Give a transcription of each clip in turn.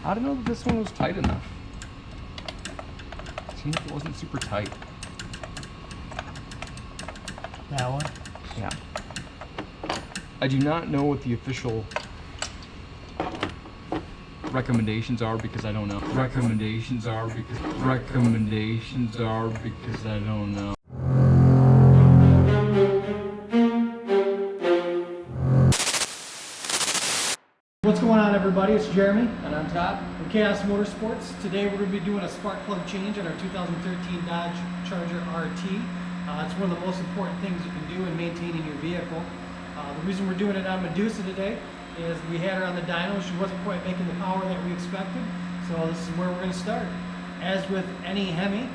I don't know that this one was tight enough. It seems it wasn't super tight. That one? Yeah. I do not know what the official recommendations are because I don't know. Recommendations are because I don't know. What's going on, everybody? It's Jeremy. And I'm Todd. From Khaos Motorsports. Today we're going to be doing a spark plug change on our 2013 Dodge Charger RT. It's one of the most important things you can do in maintaining your vehicle. The reason we're doing it on Medusa today is we had her on the dyno. She wasn't quite making the power that we expected. So this is where we're going to start. As with any Hemi,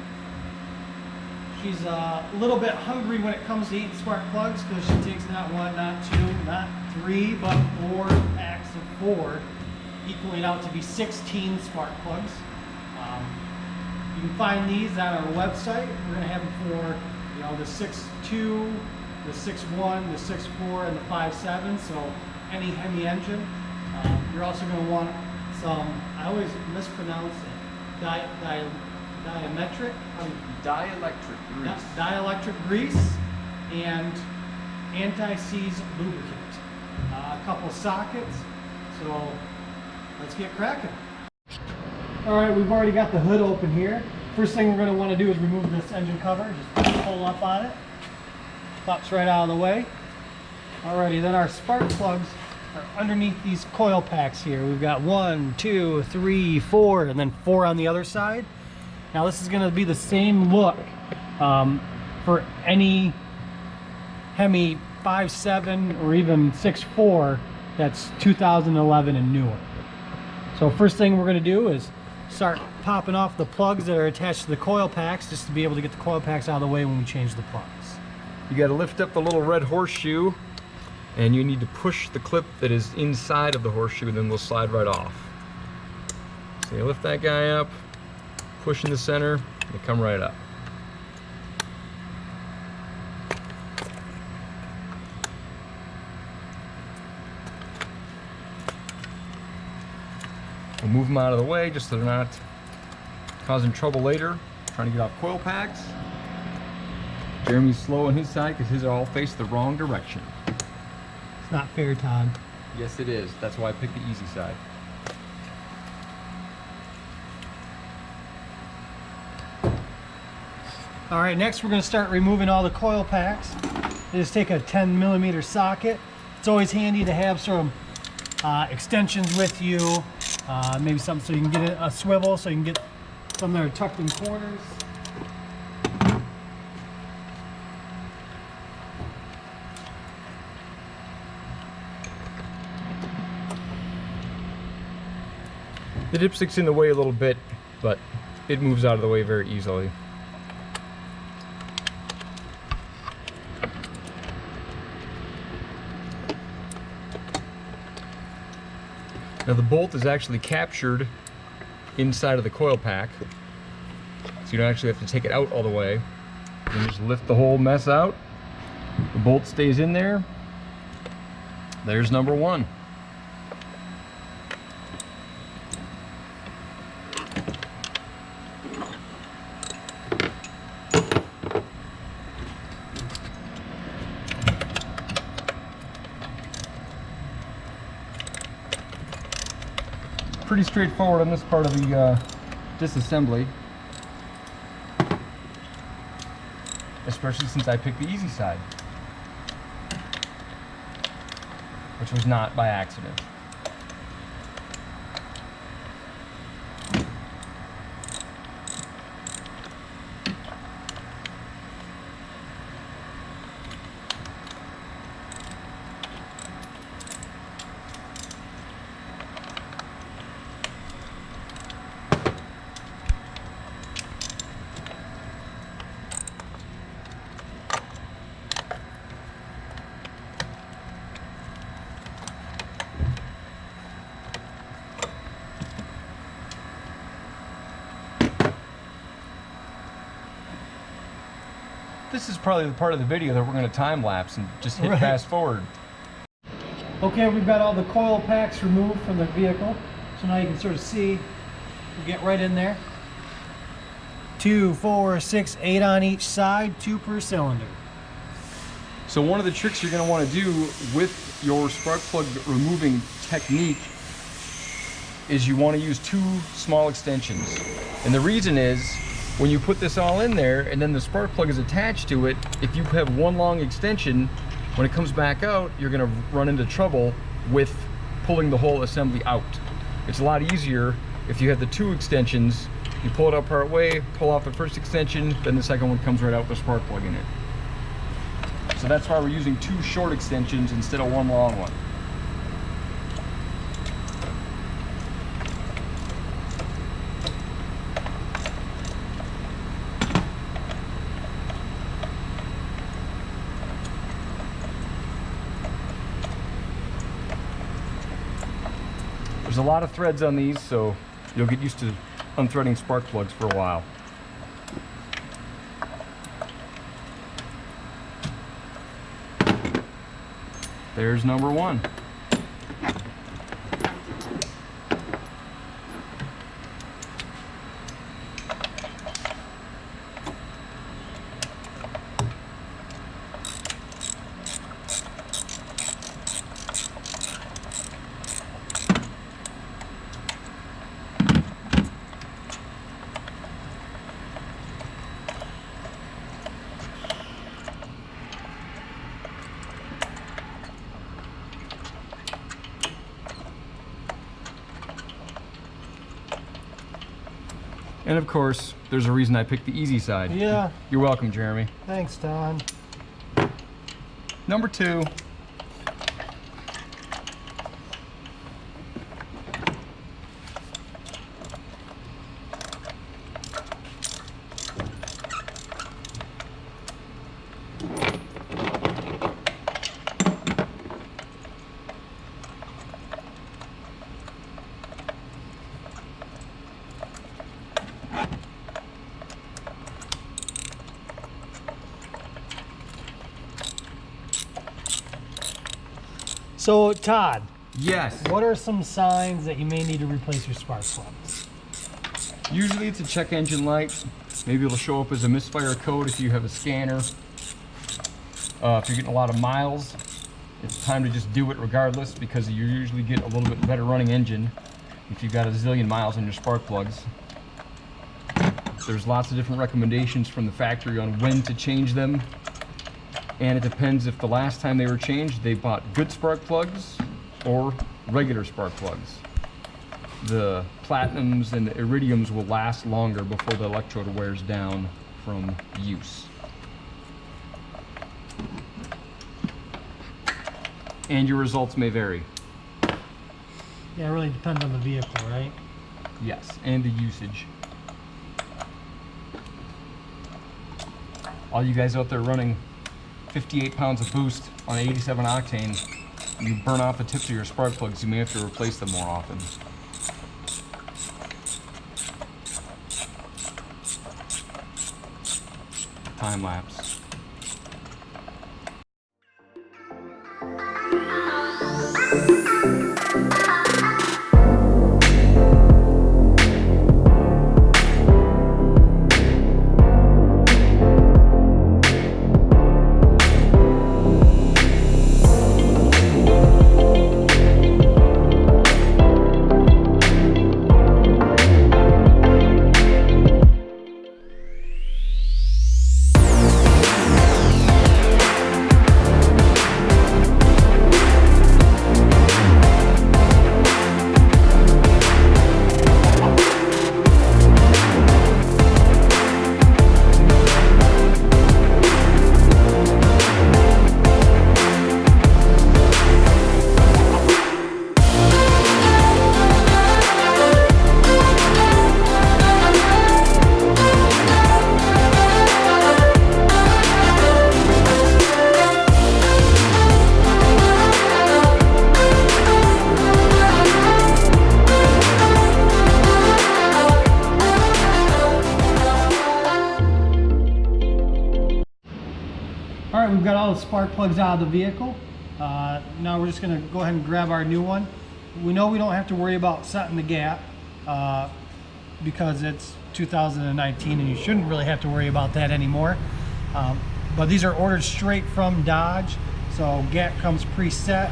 she's a little bit hungry when it comes to eating spark plugs because she takes not one, not two, not three, but 4 packs of 4, equaling out to be 16 spark plugs. You can find these on our website. We're going to have them for, you know, the 6.2, the 6.1, the 6.4, and the 5.7. So any Hemi engine. You're also going to want some, I always mispronounce it, dielectric grease. Dielectric grease and anti-seize lubricant. A couple sockets. So let's get cracking. Alright, we've already got the hood open here. First thing we're going to want to do is remove this engine cover. Just pull up on it. Pops right out of the way. Alrighty, then our spark plugs are underneath these coil packs here. We've got 1, 2, 3, 4, and then 4 on the other side. Now this is going to be the same look for any Hemi 5.7 or even 6.4 that's 2011 and newer. So first thing we're going to do is start popping off the plugs that are attached to the coil packs, just to be able to get the coil packs out of the way when we change the plugs. You got to lift up the little red horseshoe, and you need to push the clip that is inside of the horseshoe, then we'll slide right off. So you lift that guy up, push in the center, they come right up. We'll move them out of the way just so they're not causing trouble later, trying to get off coil packs. Jeremy's slow on his side because his are all face the wrong direction. It's not fair, Todd. Yes, it is. That's why I picked the easy side. All right, next we're going to start removing all the coil packs. You just take a 10mm socket. It's always handy to have some extensions with you. Maybe something so you can get a swivel, so you can get some that are tucked in corners. The dipstick's in the way a little bit, but it moves out of the way very easily. Now the bolt is actually captured inside of the coil pack, so you don't actually have to take it out all the way. You just lift the whole mess out. The bolt stays in there. There's number 1. Pretty straightforward on this part of the disassembly, especially since I picked the easy side, which was not by accident. This is probably the part of the video that we're going to time lapse and just hit fast forward. Okay, we've got all the coil packs removed from the vehicle. So So now you can sort of see, we'll get right in there. 2, 4, 6, 8 on each side, 2 per cylinder. So one of the tricks you're going to want to do with your spark plug removing technique is you want to use 2 small extensions. And the reason is, when you put this all in there and then the spark plug is attached to it, if you have one long extension, when it comes back out, you're going to run into trouble with pulling the whole assembly out. It's a lot easier if you have the 2 extensions. You pull it out part way, pull off the first extension, then the second one comes right out with the spark plug in it. So that's why we're using 2 short extensions instead of one long one. There's a lot of threads on these, so you'll get used to unthreading spark plugs for a while. There's number 1. And of course, there's a reason I picked the easy side. Yeah. You're welcome, Jeremy. Thanks, Todd. Number 2. So, Todd. Yes. What are some signs that you may need to replace your spark plugs? Usually it's a check engine light. Maybe it'll show up as a misfire code if you have a scanner. If you're getting a lot of miles, it's time to just do it regardless, because you usually get a little bit better running engine if you've got a zillion miles on your spark plugs. There's lots of different recommendations from the factory on when to change them. And it depends if the last time they were changed, they bought good spark plugs or regular spark plugs. The platinums and the iridiums will last longer before the electrode wears down from use. And your results may vary. Yeah, it really depends on the vehicle, right? Yes, and the usage. All you guys out there running 58 pounds of boost on 87 octane, you burn off the tips of your spark plugs, you may have to replace them more often. Time lapse. All right, we've got all the spark plugs out of the vehicle. Now we're just gonna go ahead and grab our new one we know we don't have to worry about setting the gap because it's 2019 and you shouldn't really have to worry about that anymore. But these are ordered straight from Dodge, so gap comes preset.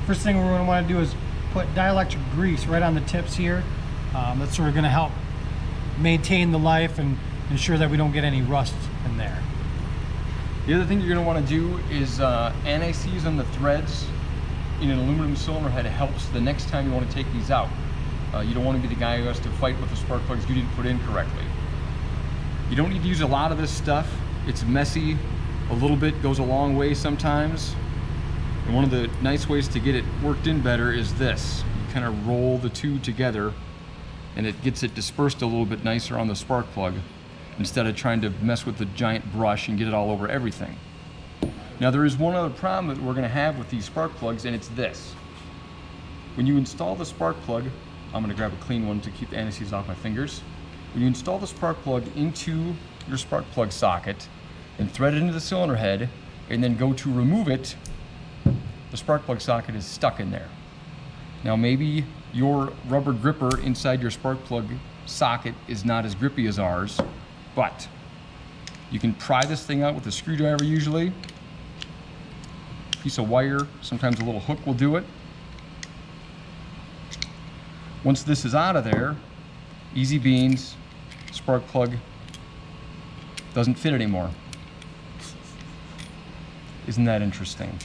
First thing we're going to want to do is put dielectric grease right on the tips here. That's sort of going to help maintain the life and ensure that we don't get any rust in there. The other thing you're going to want to do is anti-seize on the threads in an aluminum cylinder head. Helps the next time you want to take these out. You don't want to be the guy who has to fight with the spark plugs you didn't put in correctly. You don't need to use a lot of this stuff. It's messy. A little bit goes a long way sometimes. And one of the nice ways to get it worked in better is this. You kind of roll the two together and it gets it dispersed a little bit nicer on the spark plug instead of trying to mess with the giant brush and get it all over everything. Now there is one other problem that we're going to have with these spark plugs, and it's this. When you install the spark plug, I'm going to grab a clean one to keep the anti-seize off my fingers. When you install the spark plug into your spark plug socket and thread it into the cylinder head and then go to remove it, the spark plug socket is stuck in there. Now maybe your rubber gripper inside your spark plug socket is not as grippy as ours, but you can pry this thing out with a screwdriver usually. Piece of wire, sometimes a little hook will do it. Once this is out of there, easy beans, spark plug doesn't fit anymore. Isn't that interesting?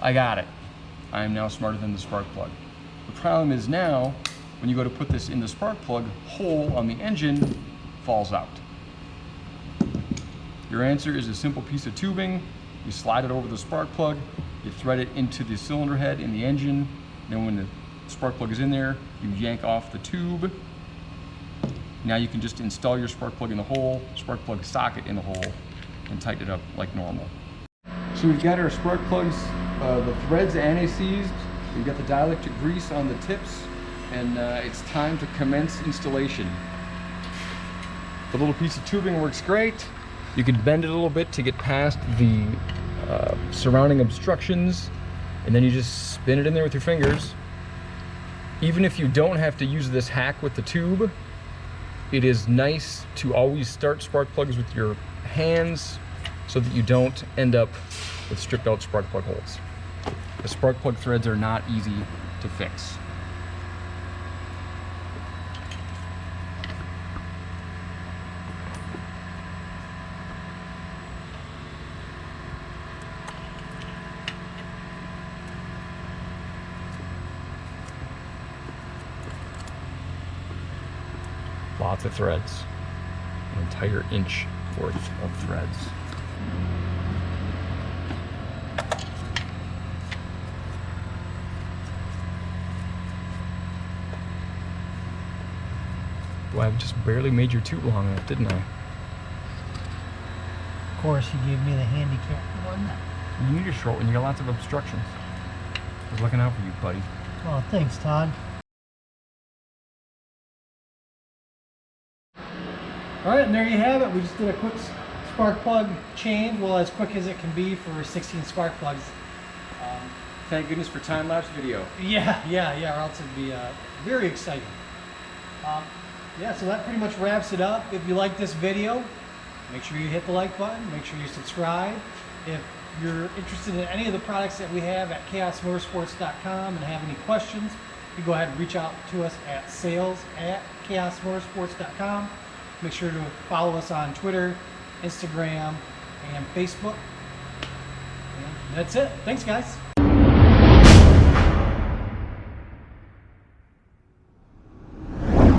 I got it. I am now smarter than the spark plug. The problem is now, when you go to put this in the spark plug, hole on the engine falls out. Your answer is a simple piece of tubing. You slide it over the spark plug, you thread it into the cylinder head in the engine, then when the spark plug is in there, you yank off the tube. Now you can just install your spark plug in the hole, spark plug socket in the hole, and tighten it up like normal. So we've got our spark plugs, the threads anti-seized, we've got the dielectric grease on the tips, and it's time to commence installation. The little piece of tubing works great. You can bend it a little bit to get past the surrounding obstructions, and then you just spin it in there with your fingers. Even if you don't have to use this hack with the tube, it is nice to always start spark plugs with your hands so that you don't end up with stripped out spark plug holes. The spark plug threads are not easy to fix. Lots of threads, an entire inch worth of threads. Well, I've just barely made your tube long enough, didn't I? Of course, you gave me the handicap one. You need a short one, you got lots of obstructions. I was looking out for you, buddy. Oh, thanks, Todd. All right, and there you have it. We just did a quick spark plug change, well, as quick as it can be for 16 spark plugs. Thank goodness for time-lapse video. Yeah, or else it'd be very exciting. Yeah, so that pretty much wraps it up. If you like this video, make sure you hit the like button, make sure you subscribe. If you're interested in any of the products that we have at khaosmotorsports.com and have any questions, you go ahead and reach out to us at sales@khaosmotorsports.com. Make sure to follow us on Twitter, Instagram, and Facebook. And that's it. Thanks, guys.